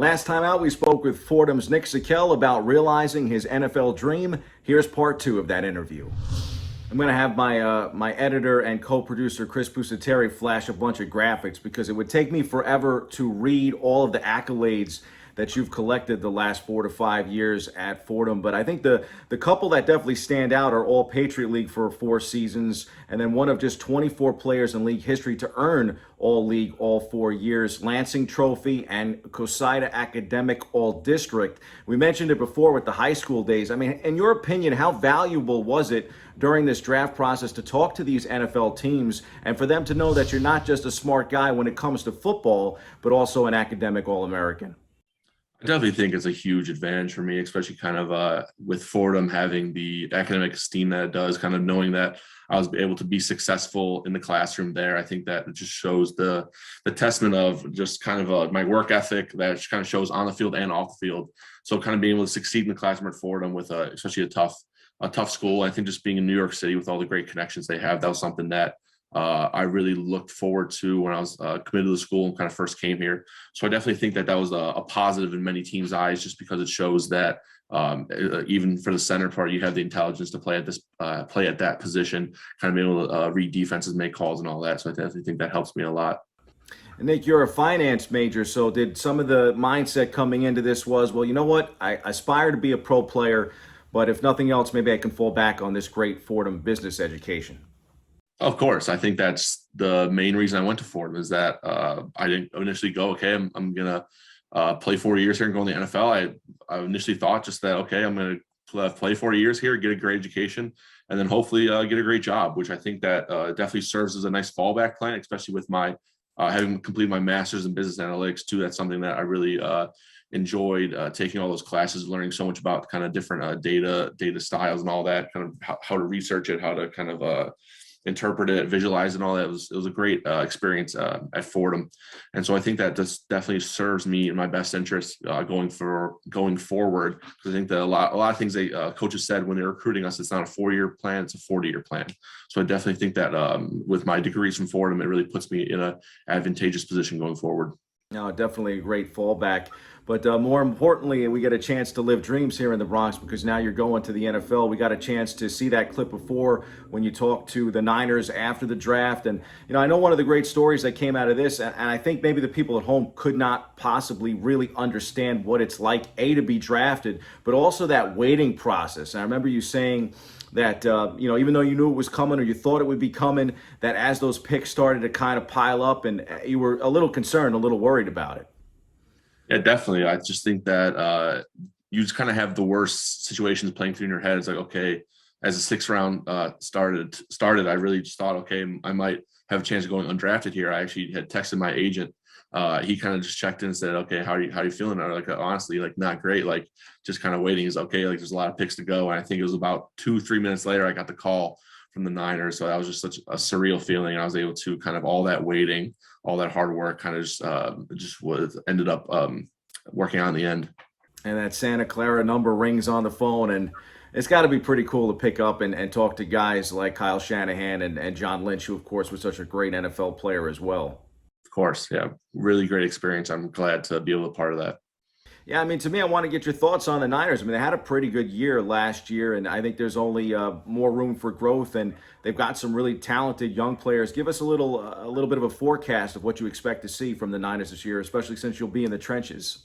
Last time out, we spoke with Fordham's Nick Zakelj about realizing his NFL dream. Here's part two of that interview. I'm going to have my editor and co-producer Chris Pusateri flash a bunch of graphics because it would take me forever to read all of the accolades that you've collected the last 4 to 5 years at Fordham. But I think the couple that definitely stand out are all Patriot League for 4 seasons, and then one of just 24 players in league history to earn all league all 4 years, Lansing Trophy and Cosida Academic All District. We mentioned it before with the high school days. I mean, in your opinion, how valuable was it during this draft process to talk to these NFL teams and for them to know that you're not just a smart guy when it comes to football, but also an academic All-American? I definitely think it's a huge advantage for me, especially kind of with Fordham having the academic esteem that it does, kind of knowing that I was able to be successful in the classroom there. I think that it just shows the testament of just kind of my work ethic that just kind of shows on the field and off the field. So kind of being able to succeed in the classroom at Fordham with especially a tough school. I think just being in New York City with all the great connections they have, that was something that I really looked forward to when I was committed to the school and kind of first came here. So I definitely think that was a positive in many teams' eyes, just because it shows that even for the center part, you have the intelligence to play at that position, kind of being able to read defenses, make calls, and all that. So I definitely think that helps me a lot. And Nick, you're a finance major, so did some of the mindset coming into this was, well, you know what, I aspire to be a pro player, but if nothing else, maybe I can fall back on this great Fordham business education? Of course, I think that's the main reason I went to Fordham is that I didn't initially go, okay, I'm gonna play 4 years here and go in the NFL. I initially thought just that, okay, I'm gonna play 4 years here, get a great education, and then hopefully get a great job, which I think that definitely serves as a nice fallback plan, especially with my having completed my master's in business analytics too. That's something that I really enjoyed taking all those classes, learning so much about kind of different data styles and all that, kind of how to research it, how to kind of interpret it, visualize it, and all that. It was a great experience at Fordham, and so I think that this definitely serves me in my best interest going forward. Because I think that a lot of things coaches said when they're recruiting us, it's not a 4-year plan, it's a 40-year plan. So I definitely think that with my degrees from Fordham, it really puts me in an advantageous position going forward. No, definitely a great fallback. But more importantly, we get a chance to live dreams here in the Bronx because now you're going to the NFL. We got a chance to see that clip before when you talked to the Niners after the draft. And, you know, I know one of the great stories that came out of this, and I think maybe the people at home could not possibly really understand what it's like, A, to be drafted, but also that waiting process. And I remember you saying that, even though you knew it was coming or you thought it would be coming, that as those picks started to kind of pile up and you were a little concerned, a little worried about it. Yeah, definitely. I just think that you just kind of have the worst situations playing through in your head. It's like, okay, as the 6th round started, I really just thought, okay, I might have a chance of going undrafted here. I actually had texted my agent. He kind of just checked in and said, okay, how are you feeling? And I was like, honestly, like not great. Like just kind of waiting. Is okay. Like there's a lot of picks to go. And I think it was about 2-3 minutes later, I got the call from the Niners. So that was just such a surreal feeling. I was able to kind of all that waiting, all that hard work kind of ended up working out in the end. And that Santa Clara number rings on the phone, and it's got to be pretty cool to pick up and talk to guys like Kyle Shanahan and John Lynch, who, of course, was such a great NFL player as well. Of course, yeah. Really great experience. I'm glad to be able to be part of that. Yeah, I mean, to me, I want to get your thoughts on the Niners. I mean, they had a pretty good year last year, and I think there's only more room for growth, and they've got some really talented young players. Give us a little bit of a forecast of what you expect to see from the Niners this year, especially since you'll be in the trenches.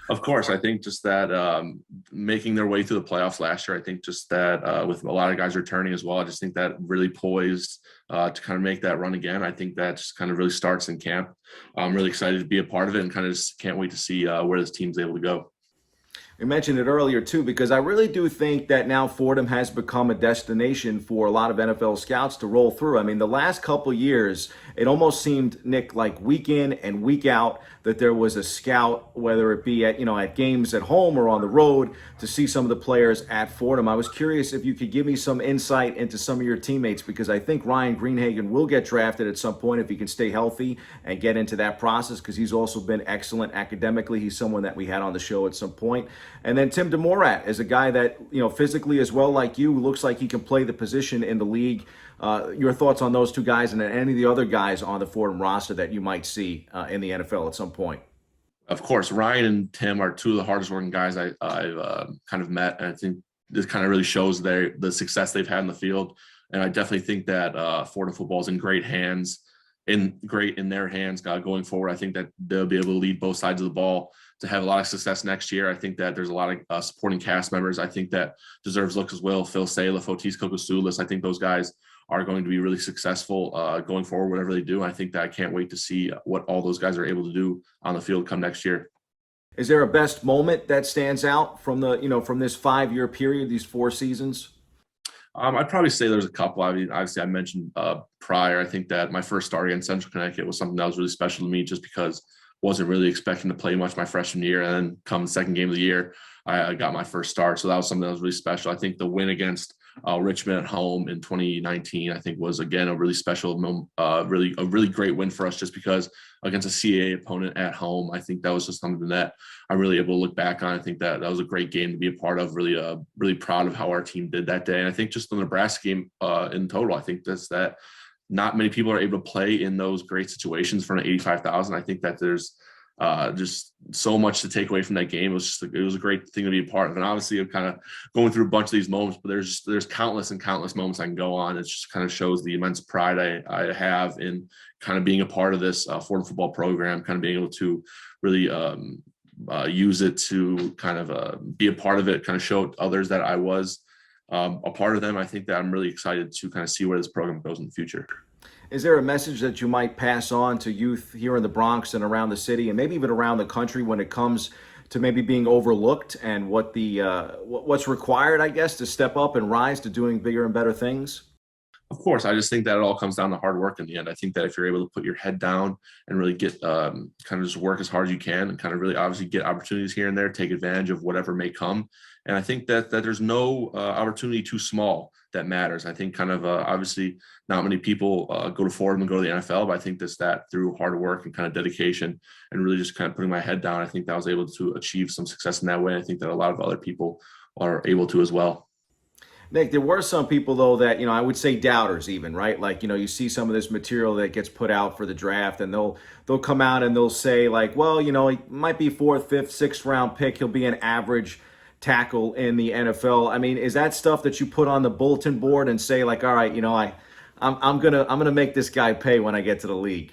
Of course, I think just that making their way through the playoffs last year, I think just that with a lot of guys returning as well, I just think that really poised to kind of make that run again. I think that just kind of really starts in camp. I'm really excited to be a part of it and kind of just can't wait to see where this team's able to go. We mentioned it earlier, too, because I really do think that now Fordham has become a destination for a lot of NFL scouts to roll through. I mean, the last couple of years, it almost seemed, Nick, like week in and week out, that there was a scout, whether it be at games at home or on the road, to see some of the players at Fordham. I was curious if you could give me some insight into some of your teammates, because I think Ryan Greenhagen will get drafted at some point if he can stay healthy and get into that process, because he's also been excellent academically. He's someone that we had on the show at some point. And then Tim DeMorat is a guy that, physically as well, like you, looks like he can play the position in the league. Your thoughts on those two guys and any of the other guys on the Fordham roster that you might see in the NFL at some point? Of course, Ryan and Tim are two of the hardest working guys I've kind of met, and I think this kind of really shows the success they've had in the field. And I definitely think that Fordham football is in great hands, in their hands going forward. I think that they'll be able to lead both sides of the ball to have a lot of success next year. I think that there's a lot of supporting cast members. I think that deserves look as well. Phil Saleh, Otis Kokosoulis. I think those guys are going to be really successful going forward, whatever they do. I think that I can't wait to see what all those guys are able to do on the field come next year. Is there a best moment that stands out from from this 5-year period, these 4 seasons? I'd probably say there's a couple. I mean, obviously I mentioned prior, I think that my first start against Central Connecticut was something that was really special to me just because wasn't really expecting to play much my freshman year. And then come the second game of the year, I got my first start. So that was something that was really special. I think the win against Richmond at home in 2019, I think was again a really special, really great win for us just because against a CAA opponent at home. I think that was just something that I'm really able to look back on. I think that was a great game to be a part of. Really proud of how our team did that day. And I think just the Nebraska game in total, I think that not many people are able to play in those great situations for an 85,000. I think that there's just so much to take away from that game. It was a great thing to be a part of. And obviously I'm kind of going through a bunch of these moments, but there's countless and countless moments I can go on. It just kind of shows the immense pride I have in kind of being a part of this Fordham football program, kind of being able to really use it to kind of be a part of it, kind of show others that I was a part of them. I think that I'm really excited to kind of see where this program goes in the future. Is there a message that you might pass on to youth here in the Bronx and around the city and maybe even around the country when it comes to maybe being overlooked and what's required, I guess, to step up and rise to doing bigger and better things? Of course, I just think that it all comes down to hard work in the end. I think that if you're able to put your head down and really get kind of just work as hard as you can and kind of really obviously get opportunities here and there, take advantage of whatever may come. And I think that there's no opportunity too small that matters. I think kind of obviously not many people go to Fordham and go to the NFL, but I think that through hard work and kind of dedication and really just kind of putting my head down, I think that I was able to achieve some success in that way. I think that a lot of other people are able to as well. Nick, there were some people, though, that, I would say doubters even, right? Like, you see some of this material that gets put out for the draft and they'll come out and they'll say like, well, he might be 4th, 5th, 6th round pick. He'll be an average tackle in the NFL. I mean, is that stuff that you put on the bulletin board and say like, all right, I'm gonna make this guy pay when I get to the league?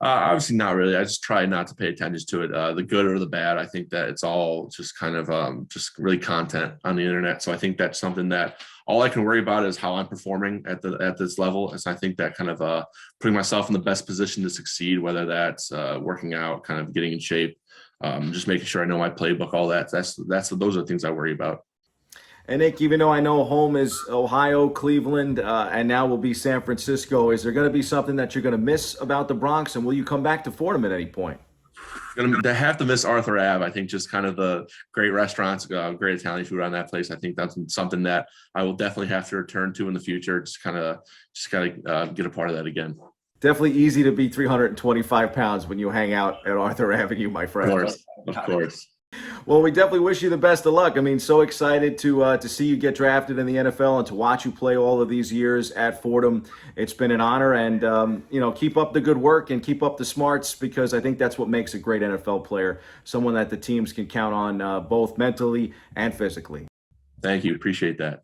Obviously not really. I just try not to pay attention to it, the good or the bad. I think that it's all just kind of just really content on the internet. So I think that's something that all I can worry about is how I'm performing at this level. And so I think that kind of putting myself in the best position to succeed, whether that's working out, kind of getting in shape, just making sure I know my playbook, all that. Those are the things I worry about. And Nick, even though I know home is Ohio, Cleveland, and now will be San Francisco, is there going to be something that you're going to miss about the Bronx? And will you come back to Fordham at any point? Gonna have to miss Arthur Ave. I think just kind of the great restaurants, great Italian food on that place. I think that's something that I will definitely have to return to in the future. Just gotta get a part of that again. Definitely easy to be 325 pounds when you hang out at Arthur Avenue, my friend. Of course. Well, we definitely wish you the best of luck. I mean, so excited to see you get drafted in the NFL and to watch you play all of these years at Fordham. It's been an honor, and keep up the good work and keep up the smarts, because I think that's what makes a great NFL player, someone that the teams can count on both mentally and physically. Thank you. Appreciate that.